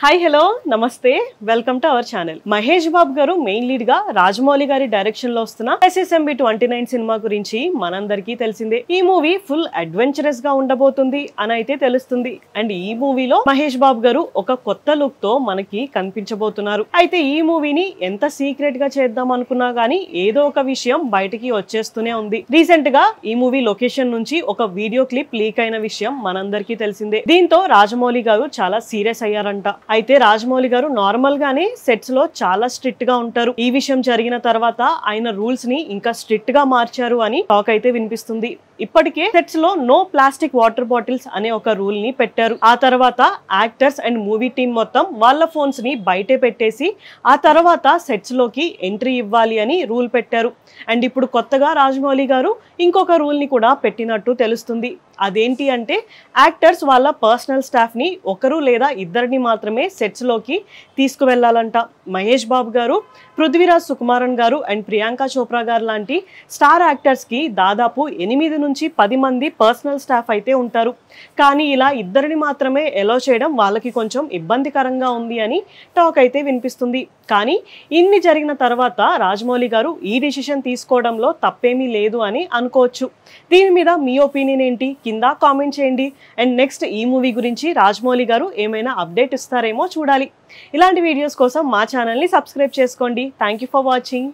Hi hello నమస్తే welcome to our channel. Mahesh Babu గారు main lead గా రాజమౌళి గారి డైరెక్షన్ లో వస్తున్న SSMB 29 సినిమా గురించి మనందరికీ తెలిసిందే. ఈ మూవీ ఫుల్ అడ్వెంచరస్ గా ఉండబోతుంది అని అయితే తెలుస్తుంది. అండ్ ఈ మూవీలో మహేష్ బాబు గారు ఒక కొత్త లుక్ తో మనకి కనిపించబోతున్నారు. అయితే ఈ మూవీని ఎంత సీక్రెట్ గా చేద్దాం అనుకున్నా గానీ ఏదో ఒక విషయం బయటికి వచ్చేస్తూనే ఉంది. రీసెంట్ గా ఈ మూవీ లొకేషన్ నుంచి ఒక వీడియో క్లిప్ లీక్ అయిన విషయం మనందరికీ తెలిసిందే. దీంతో రాజమౌళి గారు చాలా సీరియస్ అయ్యారంట. అయితే రాజమౌళి గారు నార్మల్ గానే సెట్స్ లో చాలా స్ట్రిక్ట్ గా ఉంటారు. ఈ విషయం జరిగిన తర్వాత ఆయన రూల్స్ ని ఇంకా స్ట్రిక్ట్ గా మార్చారు అని టాక్ అయితే వినిపిస్తుంది. ఇప్పటికే సెట్స్ లో నో ప్లాస్టిక్ వాటర్ బాటిల్స్ అనే ఒక రూల్ ని పెట్టారు. ఆ తర్వాత యాక్టర్స్ అండ్ మూవీ టీమ్ మొత్తం వాళ్ళ ఫోన్స్ ని బయటే పెట్టేసి ఆ తర్వాత సెట్స్ లోకి ఎంట్రీ ఇవ్వాలి అని రూల్ పెట్టారు. అండ్ ఇప్పుడు కొత్తగా రాజమౌళి గారు ఇంకొక రూల్ ని కూడా పెట్టినట్టు తెలుస్తుంది. అదేంటి అంటే యాక్టర్స్ వాళ్ళ పర్సనల్ స్టాఫ్ ని ఒకరు లేదా ఇద్దరిని మాత్రమే సెట్స్ లోకి తీసుకువెళ్లాలంట. మహేష్ బాబు గారు, పృథ్వీరాజ్ సుకుమారన్ గారు అండ్ ప్రియాంక చోప్రా గారు లాంటి స్టార్ యాక్టర్స్ కి దాదాపు 8 నుంచి 10 మంది పర్సనల్ స్టాఫ్ అయితే ఉంటారు. కానీ ఇలా ఇద్దరిని మాత్రమే ఎలో చేయడం వాళ్ళకి కొంచెం ఇబ్బందికరంగా ఉంది అని టాక్ అయితే వినిపిస్తుంది. కానీ ఇన్ని జరిగిన తర్వాత రాజమౌళి గారు ఈ డిసిషన్ తీసుకోవడంలో తప్పేమీ లేదు అని అనుకోవచ్చు. దీని మీద మీ ఒపీనియన్ ఏంటి కింద కామెంట్ చేయండి. అండ్ నెక్స్ట్ ఈ మూవీ గురించి రాజమౌళి గారు ఏమైనా అప్డేట్ ఇస్తారేమో చూడాలి. ఇలాంటి వీడియోస్ కోసం మా ఛానల్ని సబ్స్క్రైబ్ చేసుకోండి. Thank you for watching.